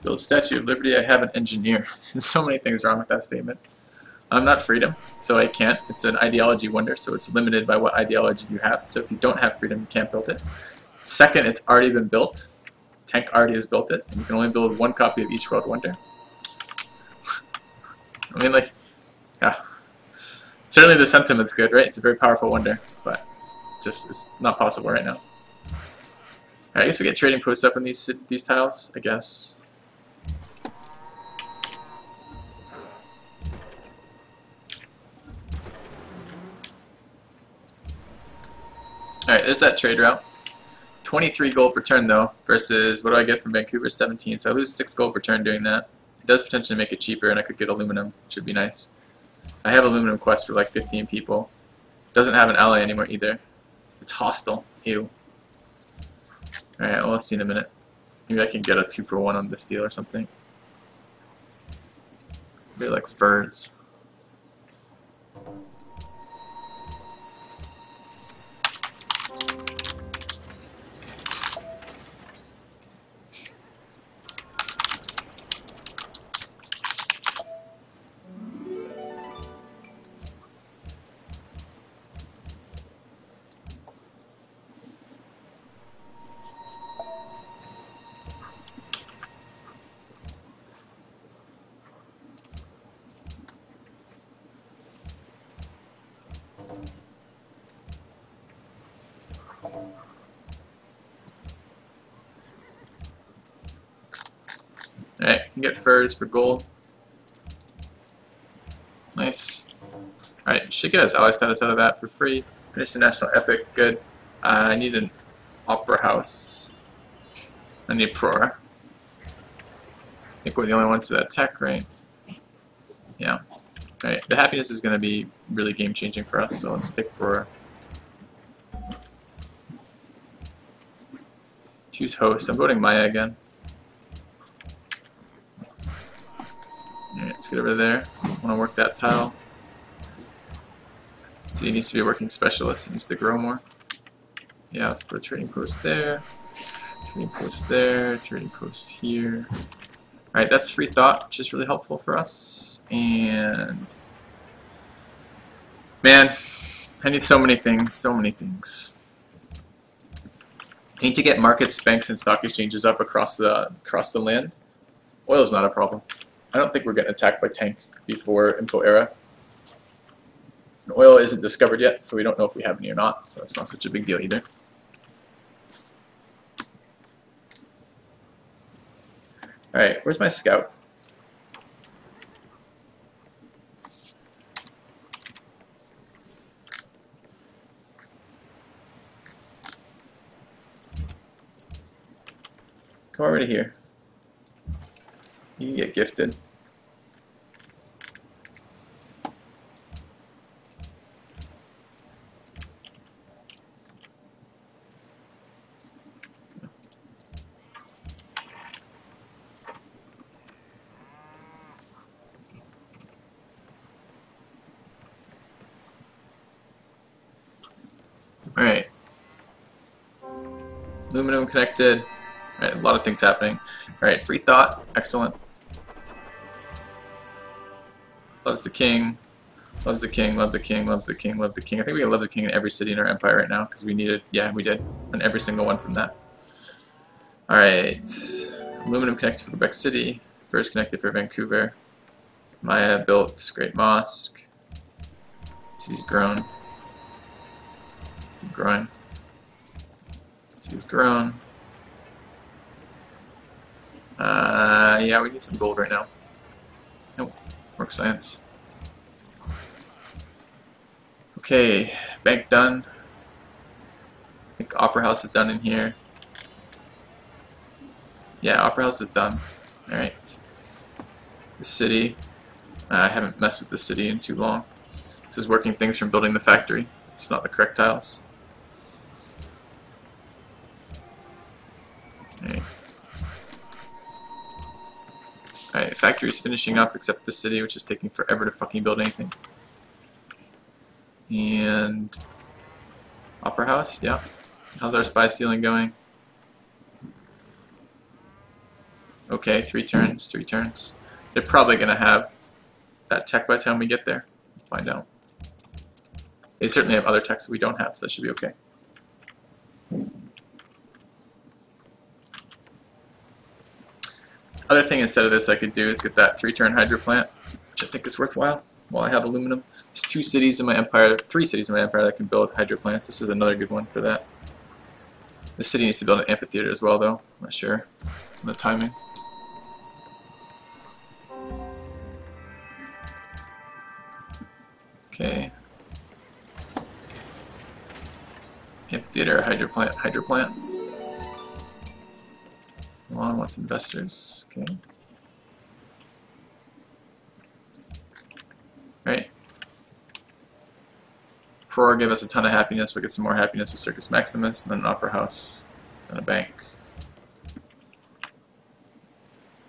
Build Statue of Liberty, I have an engineer. There's so many things wrong with that statement. I'm not freedom, so I can't. It's an ideology wonder, so it's limited by what ideology you have. So if you don't have freedom, you can't build it. Second, it's already been built. Tank already has built it, and you can only build one copy of each world wonder. I mean, like, yeah. Certainly the sentiment's good, right? It's a very powerful wonder, but just it's not possible right now. Right, I guess we get trading posts up in these tiles, I guess. Alright, there's that trade route. 23 gold per turn though, versus what do I get from Vancouver? 17, so I lose 6 gold per turn doing that. It does potentially make it cheaper, and I could get aluminum, which would be nice. I have aluminum quest for like 15 people. Doesn't have an ally anymore either. It's hostile. Ew. Alright, well, we'll see in a minute. Maybe I can get a 2-for-1 on this deal or something. Maybe like furs. Alright, you can get furs for gold. Nice. Alright, should get us ally status out of that for free. Finish the national epic, good. I need an opera house. I need Prora. I think we're the only ones to that tech, right? Yeah. Alright, the happiness is going to be really game changing for us, so let's take Prora. Choose host. I'm voting Maya again. Alright, let's get over there. I want to work that tile. So he needs to be a working specialist. He needs to grow more. Yeah, let's put a trading post there. Trading post there. Trading post here. Alright, that's free thought, which is really helpful for us. And man, I need so many things, so many things. I need to get markets, banks, and stock exchanges up across the land. Oil is not a problem. I don't think we're getting attacked by tank before info era. And oil isn't discovered yet, so we don't know if we have any or not, so it's not such a big deal either. Alright, where's my scout? Come over to here. You can get gifted. Alright. Aluminum connected. Alright, a lot of things happening. Alright, free thought. Excellent. Loves the king. Loves the king, love the king, loves the king, love the king. I think we can love the king in every city in our empire right now because we needed, yeah, we did. And every single one from that. Alright. Aluminum connected for Quebec City. First connected for Vancouver. Maya built Great Mosque. City's grown. Keep growing. City's grown. Yeah, we need some gold right now. Nope. Work science. Okay, bank done. I think Opera House is done in here. Yeah, Opera House is done. Alright. The city. I haven't messed with the city in too long. This is working things from building the factory. It's not the correct tiles. Alright. Alright, factory's finishing up except the city, which is taking forever to fucking build anything. And Opera House, yeah. How's our spy stealing going? Okay, 3 turns, 3 turns. They're probably going to have that tech by the time we get there. Find out. They certainly have other techs that we don't have, so that should be okay. Other thing instead of this I could do is get that 3-turn hydro plant, which I think is worthwhile while I have aluminum. There's 2 cities in my empire, 3 cities in my empire that can build hydro plants. This is another good one for that. This city needs to build an amphitheater as well, though. I'm not sure on the timing. Okay. Amphitheater, hydro plant, hydro plant. Milan wants investors. Okay. Right. Pror give us a ton of happiness. We'll get some more happiness with Circus Maximus, and then an opera house, and a bank.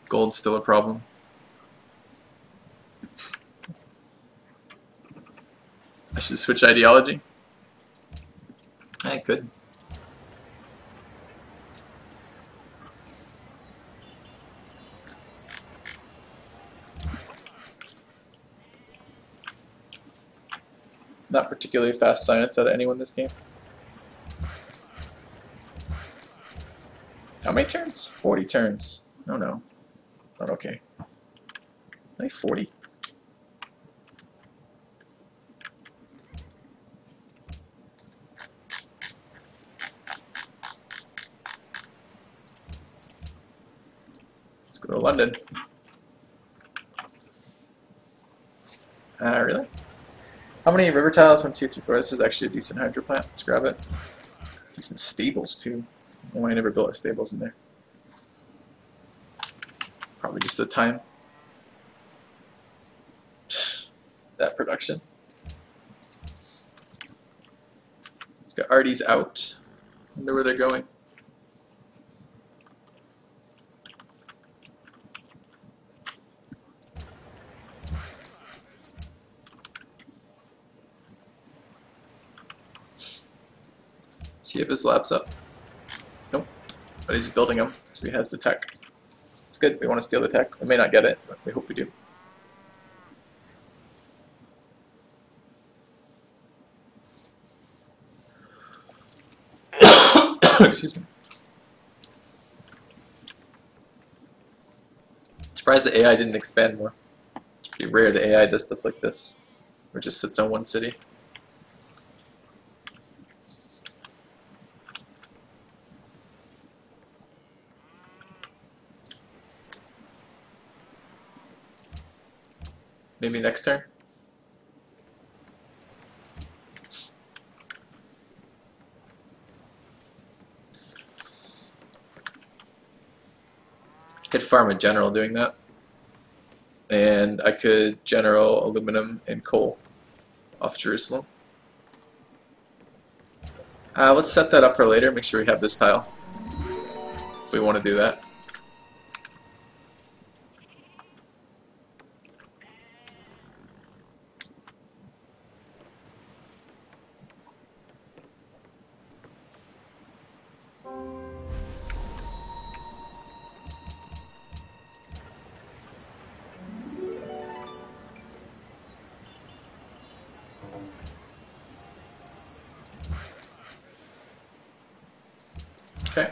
Gold's still a problem. I should switch ideology. I could. Not particularly fast science out of anyone this game. How many turns? 40 turns. Oh no. Not okay. Like 40. Let's go to London. Really? How many river tiles? 1, 2, 3, 4. This is actually a decent hydro plant. Let's grab it. Decent stables too. Oh, I never built stables in there. Probably just the time. That production. Let's get Artie's out. Wonder where they're going. See if his lab's up. Nope. But he's building them, so he has the tech. It's good. We want to steal the tech. We may not get it, but we hope we do. Excuse me. Surprised the AI didn't expand more. It's pretty rare the AI does stuff like this, or just sits on one city. Maybe next turn? Could farm a general doing that. And I could general aluminum and coal off Jerusalem. Let's set that up for later, make sure we have this tile. If we want to do that. Okay.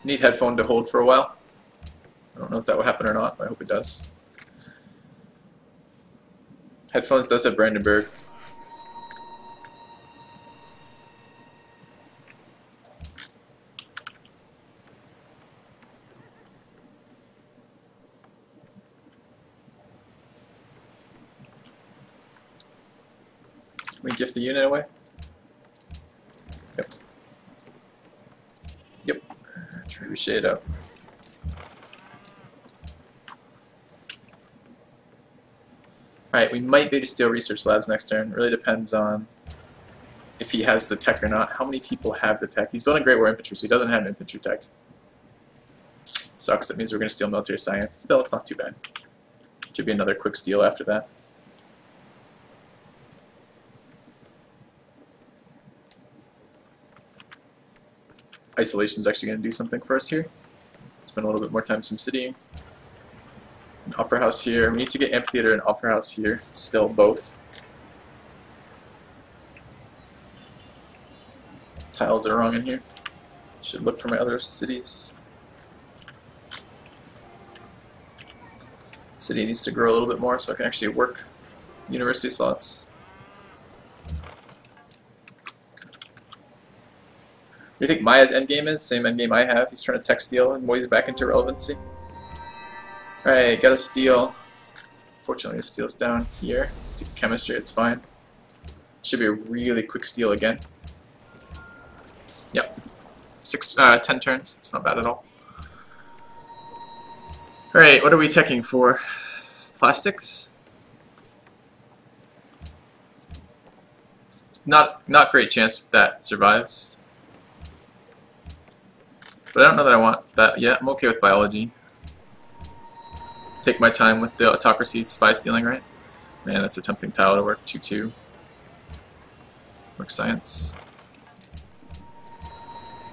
Need headphone to hold for a while. I don't know if that will happen or not, but I hope it does. Headphones does have Brandenburg. Can we gift the unit away? Yep. Yep. Try to shade up. Alright, we might be able to steal research labs next turn. It really depends on if he has the tech or not. How many people have the tech? He's building Great War Infantry, so he doesn't have infantry tech. Sucks, that means we're going to steal military science. Still, it's not too bad. Should be another quick steal after that. isolation is actually going to do something for us here. Spend a little bit more time Sim City. An Opera House here. We need to get Amphitheater and Opera House here. Still both. Tiles are wrong in here. Should look for my other cities. City needs to grow a little bit more so I can actually work university slots. What do you think Maya's endgame is? Same endgame I have. He's trying to tech steal and Moy's back into relevancy. Alright, got a steal. Fortunately, the steal's down here. Do chemistry, it's fine. Should be a really quick steal again. Yep. 10 turns. It's not bad at all. Alright, what are we teching for? Plastics? It's not great chance that survives. But I don't know that I want that yet. I'm okay with biology. Take my time with the autocracy spy stealing, right? Man, that's a tempting tile to work. 2-2. Work science.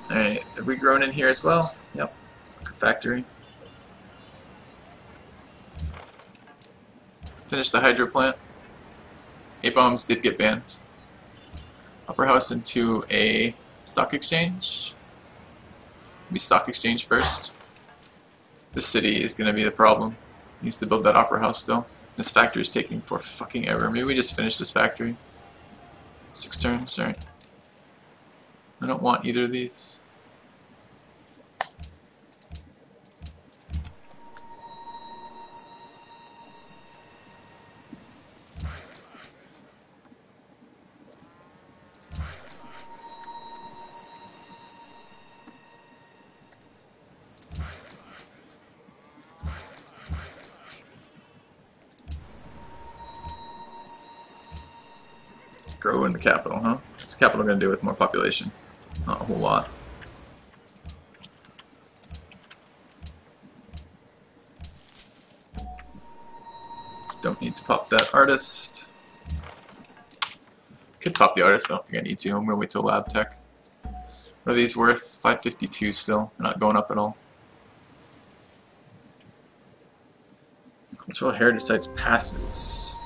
Alright, have we grown in here as well? Yep. Work a factory. Finish the hydro plant. A-bombs did get banned. Upper house into a stock exchange. Maybe stock exchange first. This city is going to be the problem. Needs to build that opera house still. This factory is taking for fucking ever. Maybe we just finish this factory. 6 turns, sorry. I don't want either of these. Grow in the capital, huh? What's the capital going to do with more population? Not a whole lot. Don't need to pop that artist. Could pop the artist, but I don't think I need to. I'm going to wait till lab tech. What are these worth? 552 still. They're not going up at all. Cultural heritage sites passes.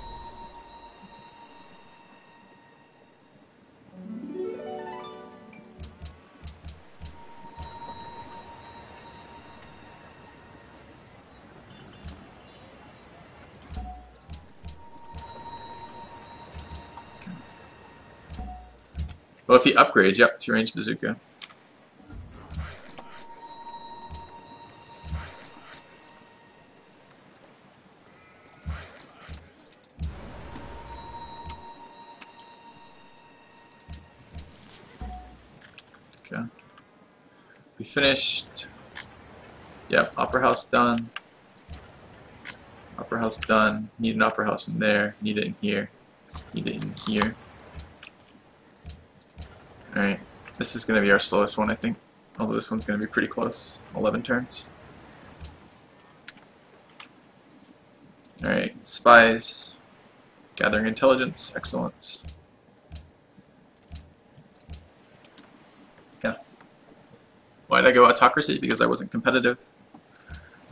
Well, if he upgrades, yep, 2-range bazooka. Okay. We finished. Yep, opera house done. Opera house done. Need an opera house in there. Need it in here. Need it in here. Alright, this is going to be our slowest one, I think. Although this one's going to be pretty close. 11 turns. Alright, spies. Gathering intelligence. Excellent. Yeah. Why did I go autocracy? Because I wasn't competitive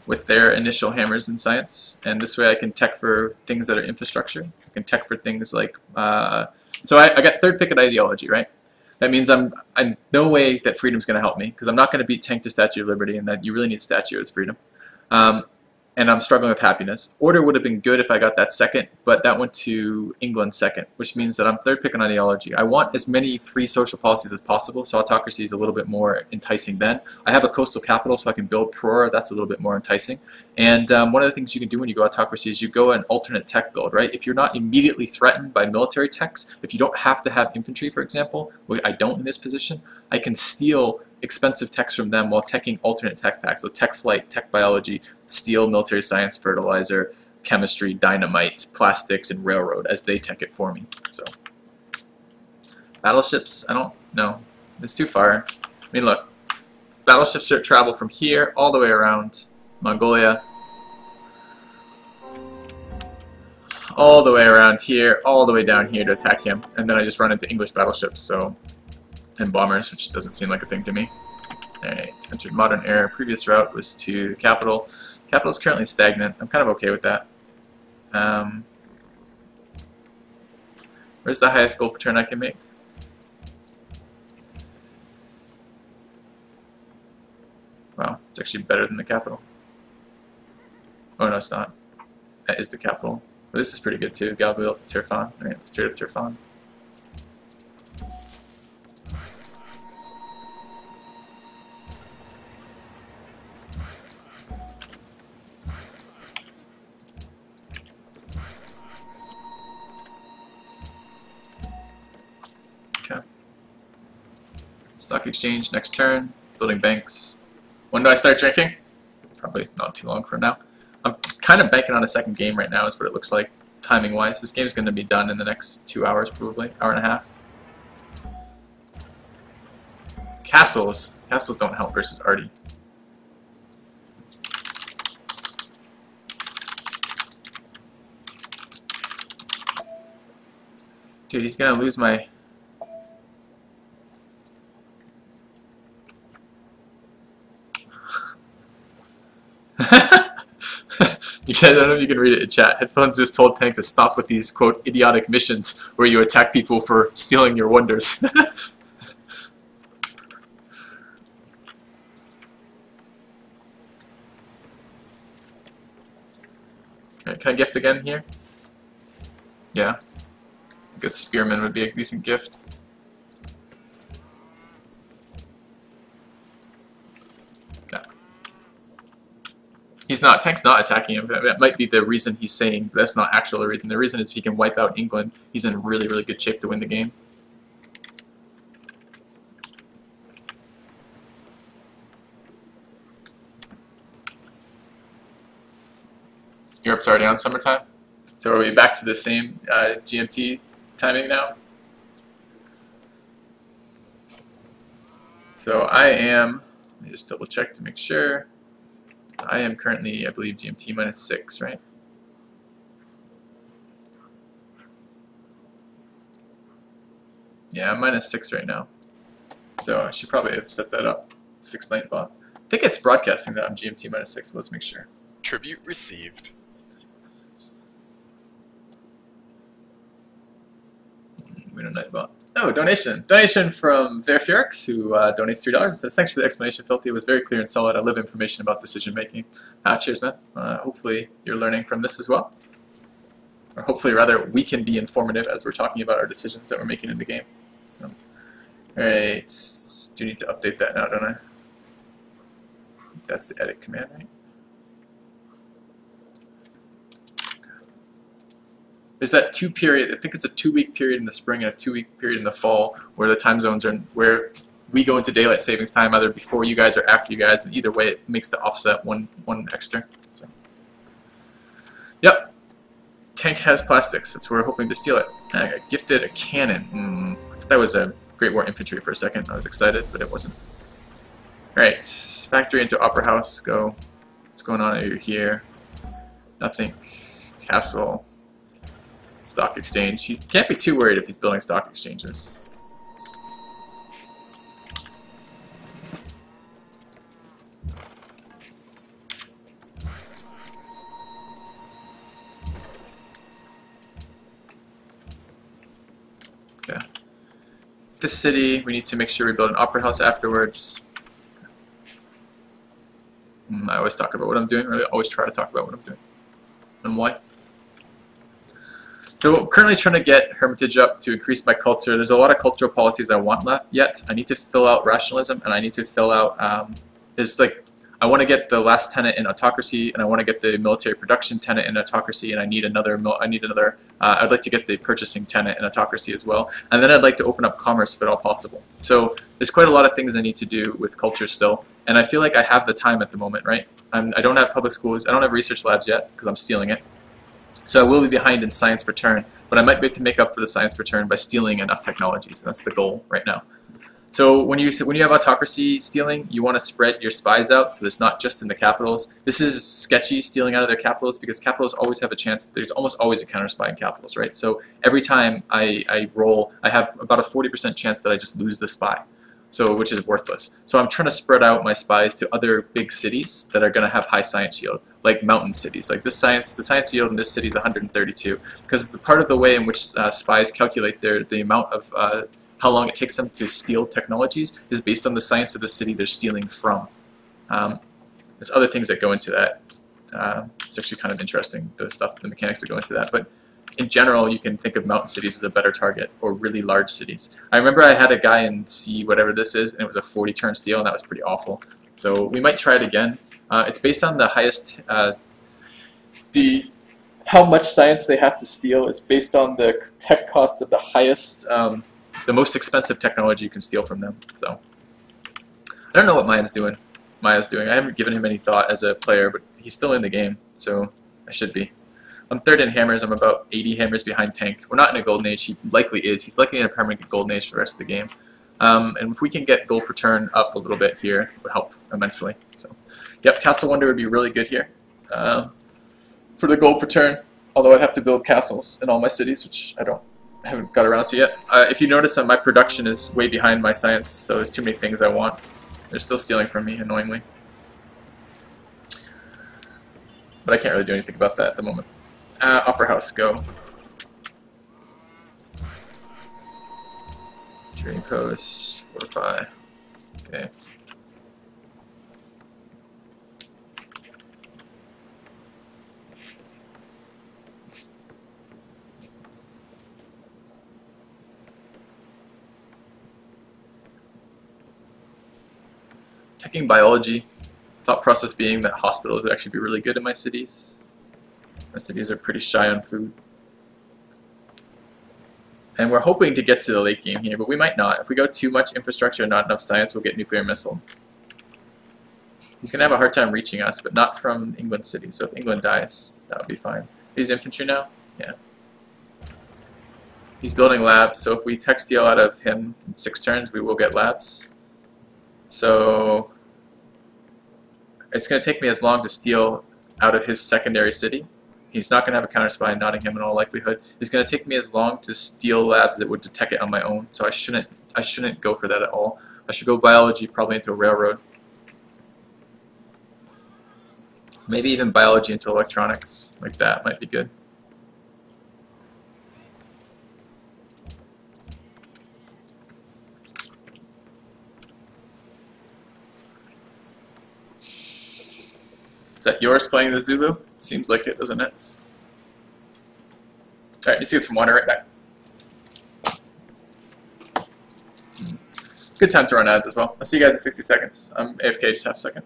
with their initial hammers in science. And this way I can tech for things that are infrastructure. I can tech for things like... so I got third pick at ideology, right? That means I'm no way that freedom's going to help me, because I'm not going to beat tank to Statue of Liberty, and that you really need statue as freedom. And I'm struggling with happiness. Order would have been good if I got that second, but that went to England second, which means that I'm third pick on ideology. I want as many free social policies as possible, so autocracy is a little bit more enticing then. I have a coastal capital, so I can build Prora. That's a little bit more enticing. And one of the things you can do when you go autocracy is you go an alternate tech build, right? If you're not immediately threatened by military techs, if you don't have to have infantry, for example, which I don't in this position, I can steal expensive techs from them while teching alternate tech packs. So tech flight, tech biology, steel, military science, fertilizer, chemistry, dynamite, plastics, and railroad as they tech it for me. So battleships, I don't know. It's too far. I mean, look, battleships should travel from here all the way around Mongolia, all the way around here, all the way down here to attack him, and then I just run into English battleships, so, and bombers, which doesn't seem like a thing to me. Alright, entered modern era. Previous route was to the capital. Capital is currently stagnant. I'm kind of okay with that. Where's the highest gold per turn I can make? Wow, it's actually better than the capital. Oh no, it's not. That is the capital. But this is pretty good too. Galville to Tirfan. Alright, straight up Tirfan. Okay. Stock exchange next turn. Building banks. When do I start drinking? Probably not too long from now. I'm kind of banking on a second game right now is what it looks like, timing-wise. This game's going to be done in the next 2 hours, probably. Hour and a half. Castles. Castles don't help versus Artie. Dude, he's going to lose my... You guys, I don't know if you can read it in chat. Headphones just told Tank to stop with these, quote, idiotic missions where you attack people for stealing your wonders. Alright, can I gift again here? Yeah. I think a spearman would be a decent gift. He's not. Tank's not attacking him. That might be the reason he's saying, but that's not actually the reason. The reason is if he can wipe out England, he's in really, really good shape to win the game. Europe's already on summertime. So are we back to the same GMT timing now? So I am, let me just double check to make sure. I am currently, I believe, GMT -6, right? Yeah, I'm -6 right now. So I should probably have set that up. Fixed Nightbot. I think it's broadcasting that I'm GMT -6, but let's make sure. Tribute received. Winner Nightbot. Oh, donation! Donation from Verfurix, who donates $3. It says, thanks for the explanation, Filthy. It was very clear and solid. I love information about decision making. Cheers, man. Hopefully you're learning from this as well. Or hopefully, rather, we can be informative as we're talking about our decisions that we're making in the game. So, alright. Do need to update that now, don't I? That's the edit command, right? There's that 2 period, I think it's a 2-week period in the spring and a 2-week period in the fall where the time zones are, where we go into daylight savings time either before you guys or after you guys, but either way it makes the offset one extra. So. Yep. Tank has plastics, that's where we're hoping to steal it. I got gifted a cannon. I thought that was a Great War infantry for a second. I was excited, but it wasn't. Alright, factory into Opera House, go. What's going on over here? Nothing. Castle. Stock exchange. He can't be too worried if he's building stock exchanges. Okay. This city, we need to make sure we build an opera house afterwards. I always talk about what I'm doing, or I always try to talk about what I'm doing. And why? So currently trying to get Hermitage up to increase my culture. There's a lot of cultural policies I want left yet. I need to fill out rationalism, and I need to fill out, I want to get the last tenet in autocracy, and I want to get the military production tenet in autocracy, and I need another, I'd like to get the purchasing tenet in autocracy as well. And then I'd like to open up commerce if at all possible. So there's quite a lot of things I need to do with culture still, and I feel like I have the time at the moment, right? I don't have public schools, I don't have research labs yet, because I'm stealing it. So I will be behind in science per turn, but I might be able to make up for the science per turn by stealing enough technologies. That's the goal right now. So when you have autocracy stealing, you want to spread your spies out so it's not just in the capitals. This is sketchy, stealing out of their capitals, because capitals always have a chance. There's almost always a counter spy in capitals, right? So every time I roll, I have about a 40% chance that I just lose the spy. so which is worthless. So I'm trying to spread out my spies to other big cities that are going to have high science yield, like mountain cities. Like the science yield in this city is 132, because the part of the way in which spies calculate the amount of how long it takes them to steal technologies is based on the science of the city they're stealing from. There's other things that go into that. It's actually kind of interesting, the mechanics that go into that. But in general, you can think of mountain cities as a better target, or really large cities. I remember I had a guy in C, whatever this is, and it was a 40-turn steal, and that was pretty awful. So we might try it again. It's based on the highest, how much science they have to steal is based on the tech cost of the highest, the most expensive technology you can steal from them. So I don't know what Maya's doing. I haven't given him any thought as a player, but he's still in the game, so I should be. I'm third in hammers. I'm about 80 hammers behind Tank. We're not in a golden age. He likely is. He's likely in a permanent golden age for the rest of the game. And if we can get gold per turn up a little bit here, it would help immensely. So, yep, Castle Wonder would be really good here for the gold per turn. Although I'd have to build castles in all my cities, which I haven't got around to yet. If you notice that my production is way behind my science, so there's too many things I want. They're still stealing from me, annoyingly. But I can't really do anything about that at the moment. Opera House, go. Trading post, fortify. Okay. Checking biology. Thought process being that hospitals would actually be really good in my cities. My cities are pretty shy on food. And we're hoping to get to the late game here, but we might not. If we go too much infrastructure and not enough science, we'll get nuclear missile. He's going to have a hard time reaching us, but not from England City. So if England dies, that would be fine. He's infantry now? Yeah. He's building labs, so if we tech steal out of him in 6 turns, we will get labs. So it's going to take me as long to steal out of his secondary city. He's not going to have a counter spy in Nottingham in all likelihood. It's going to take me as long to steal labs that would detect it on my own, so I shouldn't go for that at all. I should go biology, probably into a railroad. Maybe even biology into electronics, like that might be good. Is that yours playing the Zulu? It seems like it, doesn't it? Alright, let's get some water right back. Good time to run ads as well. I'll see you guys in 60 seconds. I'm AFK, just half a second.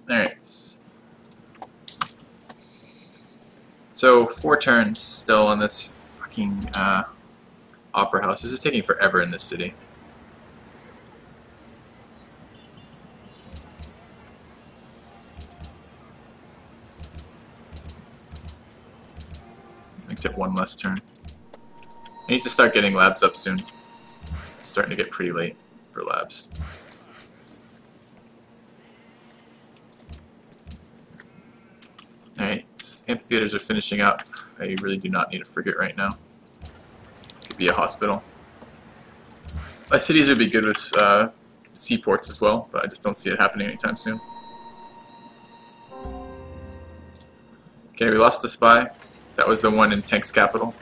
Alright. So 4 turns still on this fucking opera house. This is taking forever in this city. Except 1 less turn. I need to start getting labs up soon. It's starting to get pretty late for labs. Alright, amphitheaters are finishing up. I really do not need a frigate right now. Could be a hospital. My cities would be good with seaports as well, but I just don't see it happening anytime soon. Okay, we lost the spy. That was the one in Tank's capital.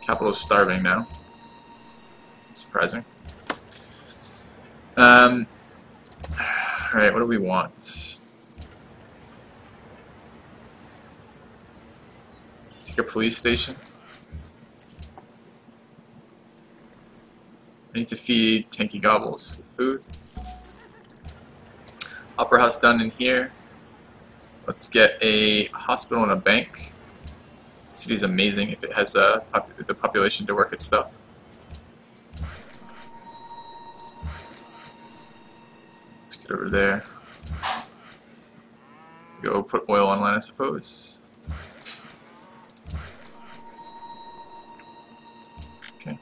Capital is starving now. Surprising. Alright, what do we want? Take a police station. I need to feed Tanky Gobbles with food. Opera House done in here. Let's get a hospital and a bank. City's amazing if it has the population to work its stuff. Let's get over there. Go put oil online, I suppose. Okay.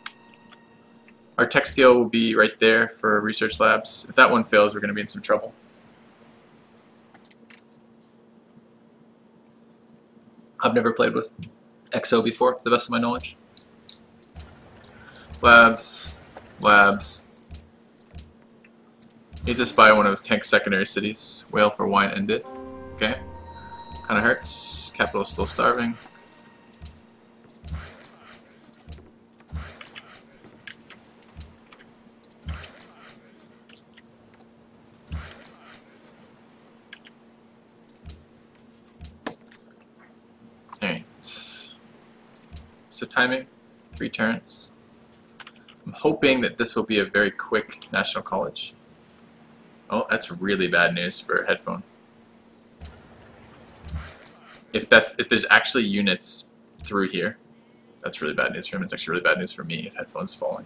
Our textile will be right there for research labs. If that one fails, we're going to be in some trouble. I've never played with XO before, to the best of my knowledge. Labs. Need to spy one of Tank's secondary cities. Whale for wine ended. Okay. Kinda hurts. Capital's still starving. Alright. So timing, 3 turns. I'm hoping that this will be a very quick national college. Oh, that's really bad news for a headphone. If there's actually units through here, that's really bad news for him. It's actually really bad news for me if headphones falling.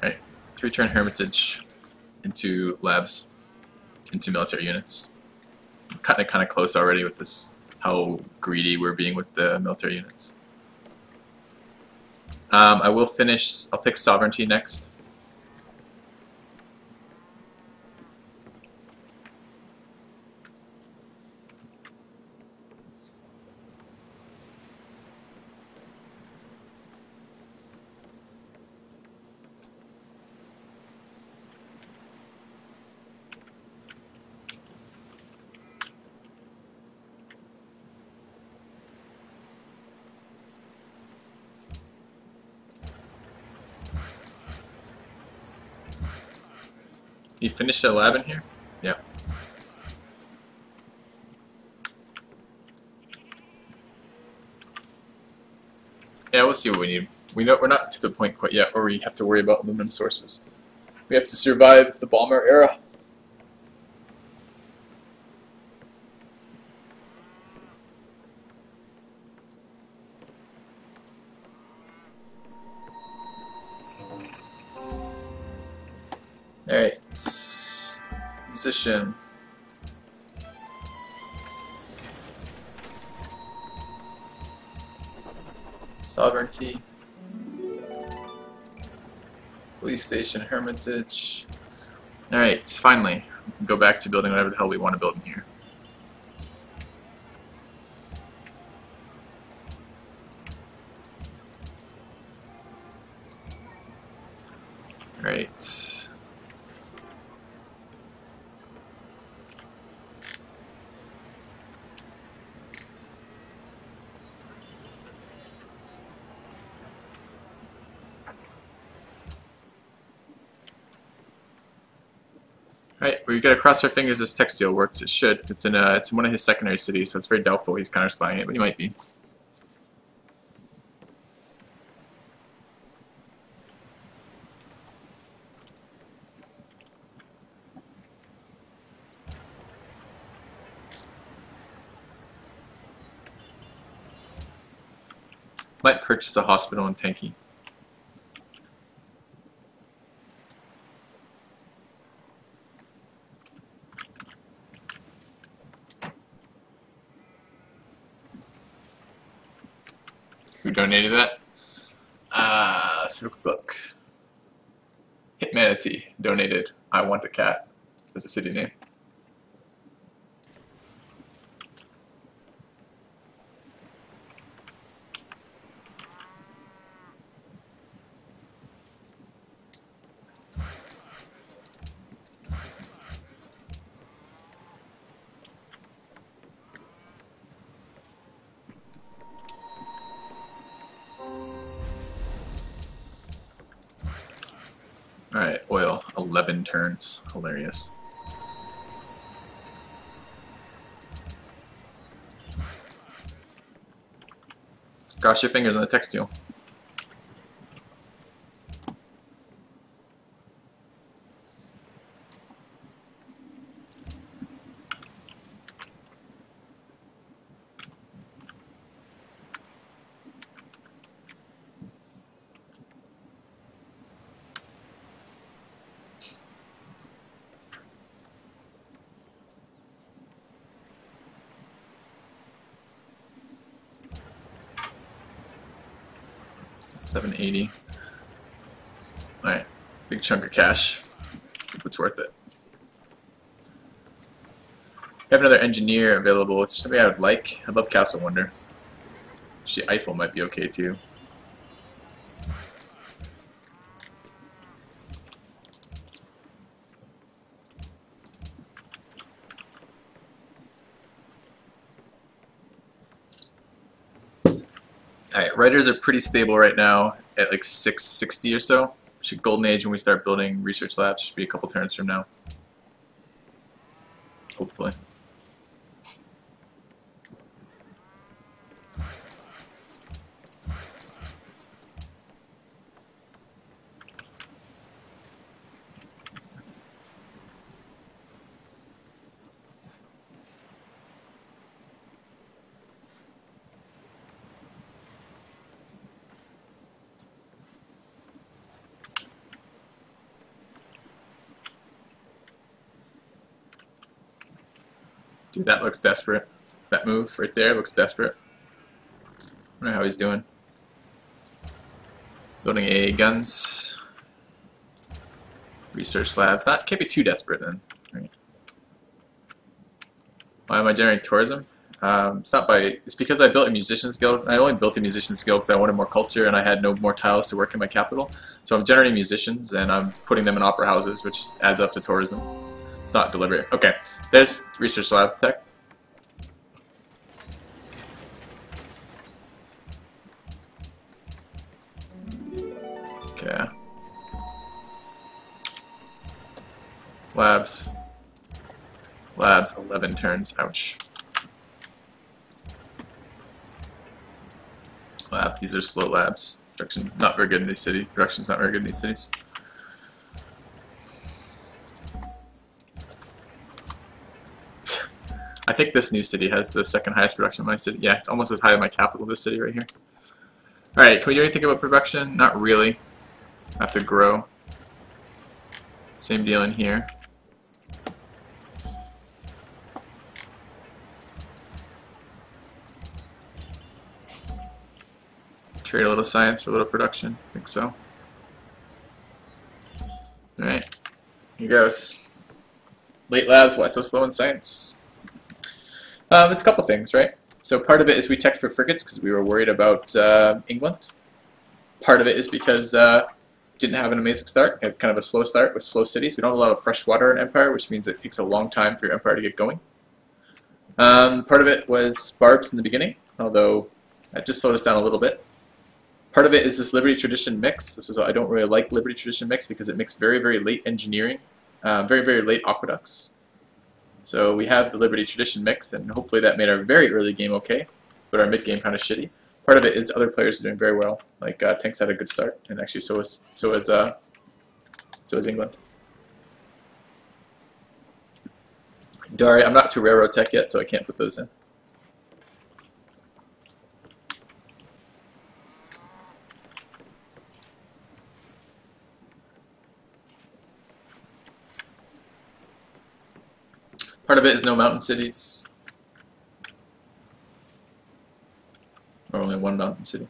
Alright, 3-turn Hermitage into labs, into military units. I'm kind of close already with this, how greedy we're being with the military units. I will finish, I'll pick sovereignty next. You finished a lab in here? Yeah. Yeah, we'll see what we need. We're not to the point quite yet where we have to worry about aluminum sources. We have to survive the bomber era. Alright, musician. Sovereignty. Police station, Hermitage. Alright, finally. We can go back to building whatever the hell we want to build in here. Alright. Right, we gotta cross our fingers this textile works. It should. It's in one of his secondary cities, so it's very doubtful he's counter-spying it, but he might be. Might purchase a hospital in Tanky. Who donated that? Let's have a quick look. Hitmanity donated I Want a Cat as a city name. Alright, oil. 11 turns. Hilarious. Cross your fingers on the textile. $780. Alright, big chunk of cash. Hope it's worth it. We have another engineer available. Is there somebody I would like? I'd love Castle Wonder. Actually, Eiffel might be okay too. Alright, writers are pretty stable right now at like 660 or so. Should Golden Age when we start building research labs. Should be a couple turns from now. Hopefully. Dude, that looks desperate. That move right there looks desperate. I don't know how he's doing. Building a guns. Research labs. Can't be too desperate then. Right. Why am I generating tourism? It's because I built a musician's guild. I only built a musician's guild because I wanted more culture and I had no more tiles to work in my capital. So I'm generating musicians and I'm putting them in opera houses, which adds up to tourism. It's not deliberate. Okay, there's research lab tech. Okay. Labs. Labs, 11 turns. Ouch. Lab. These are slow labs. Production not very good in these cities. Production's not very good in these cities. I think this new city has the second highest production in my city. Yeah, it's almost as high as my capital, this city right here. Alright, can we do anything about production? Not really. I have to grow. Same deal in here. Trade a little science for a little production. I think so. Alright, here goes. Late labs, why so slow in science? It's a couple things, right? So part of it is we teched for frigates because we were worried about England. Part of it is because we didn't have an amazing start. We had kind of a slow start with slow cities. We don't have a lot of fresh water in Empire, which means it takes a long time for your Empire to get going. Part of it was barbs in the beginning, although that just slowed us down a little bit. Part of it is this Liberty Tradition mix. This is why I don't really like Liberty Tradition mix because it makes very, very late engineering, very, very late aqueducts. So we have the Liberty Tradition mix, and hopefully that made our very early game okay, but our mid game kind of shitty. Part of it is other players are doing very well. Like Tanks had a good start, and actually so is England. Dari, I'm not to railroad tech yet, so I can't put those in. Part of it is no mountain cities. Or only one mountain city.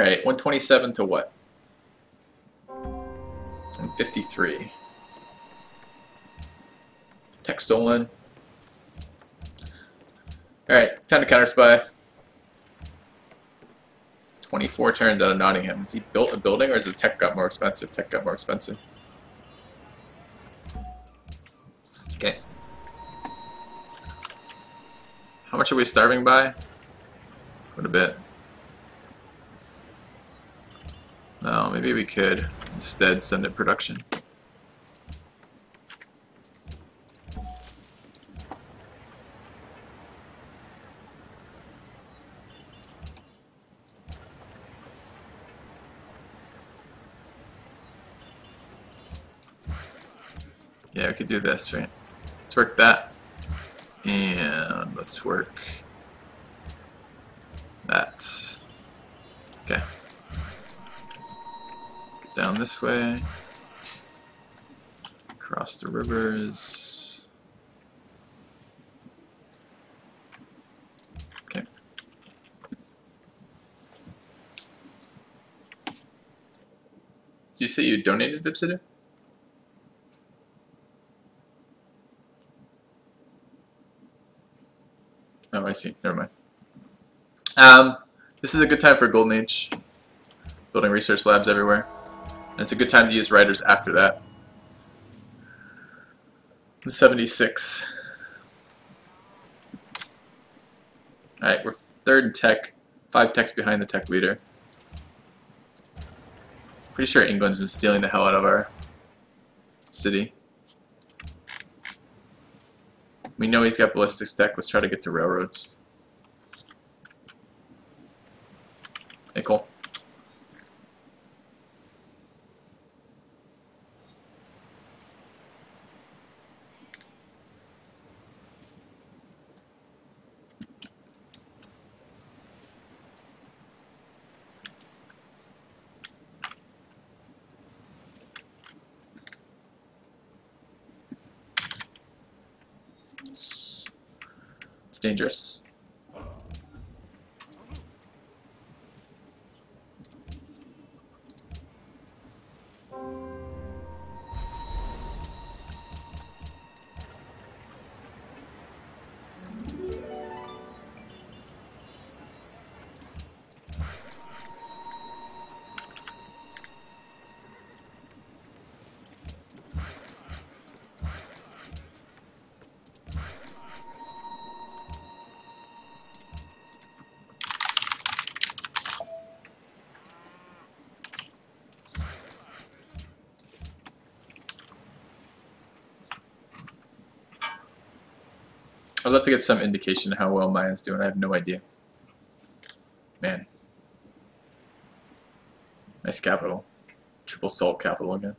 Alright, 127 to what? 153. Tech stolen. Alright, time to counter spy. 24 turns out of Nottingham. Has he built a building or has the tech got more expensive? Tech got more expensive. Okay. How much are we starving by? Quite a bit. Oh, maybe we could instead send it production. Yeah, we could do this, right? Let's work that. And let's work that. Okay. Let's get down this way. Cross the rivers. Okay. Did you say you donated Vipsitter? Oh, I see. Never mind. This is a good time for Golden Age. Building research labs everywhere. And it's a good time to use writers after that. 76. Alright, we're third in tech. 5 techs behind the tech leader. Pretty sure England's been stealing the hell out of our city. We know he's got ballistics tech. Let's try to get to railroads. Hey, cool. It's dangerous. I'd love to get some indication of how well Maya's doing. I have no idea. Man. Nice capital. Triple salt capital again.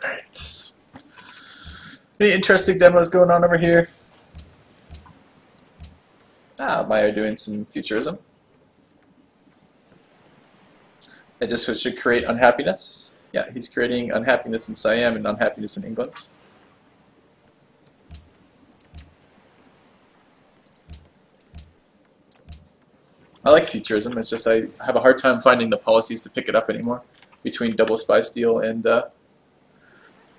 Alright. Any interesting demos going on over here? Maya doing some futurism. It just should create unhappiness. Yeah, he's creating unhappiness in Siam and unhappiness in England. I like futurism, it's just I have a hard time finding the policies to pick it up anymore between double spy steal and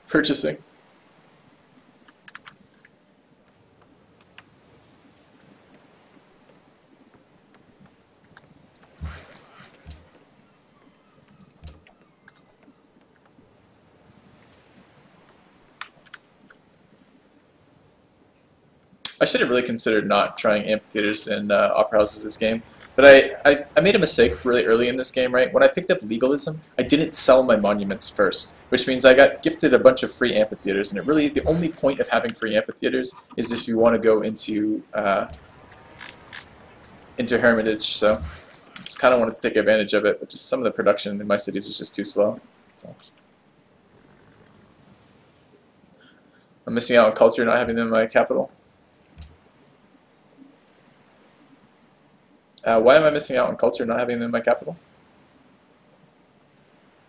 purchasing. I should have really considered not trying amphitheaters and opera houses this game, but I made a mistake really early in this game, right? When I picked up legalism, I didn't sell my monuments first, which means I got gifted a bunch of free amphitheaters, and it really, the only point of having free amphitheaters is if you want to go into Hermitage, so I just kind of wanted to take advantage of it, but just some of the production in my cities is just too slow. So. I'm missing out on culture not having them in my capital. Why am I missing out on culture not having them in my capital?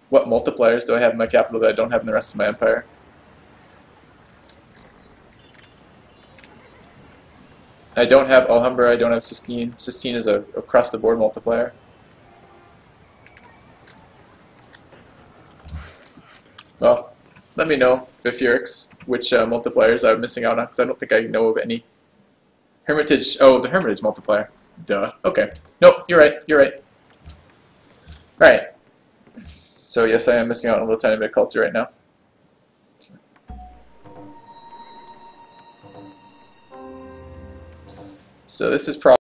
What multipliers do I have in my capital that I don't have in the rest of my empire? I don't have Alhambra, I don't have Sistine. Sistine is a across-the-board multiplier. Well, let me know, Vifurix, which multipliers I'm missing out on, because I don't think I know of any. Hermitage, oh, the Hermitage multiplier. Duh, okay. Nope, you're right, you're right. Right. So yes, I am missing out on a little tiny bit of culture right now. So this is probably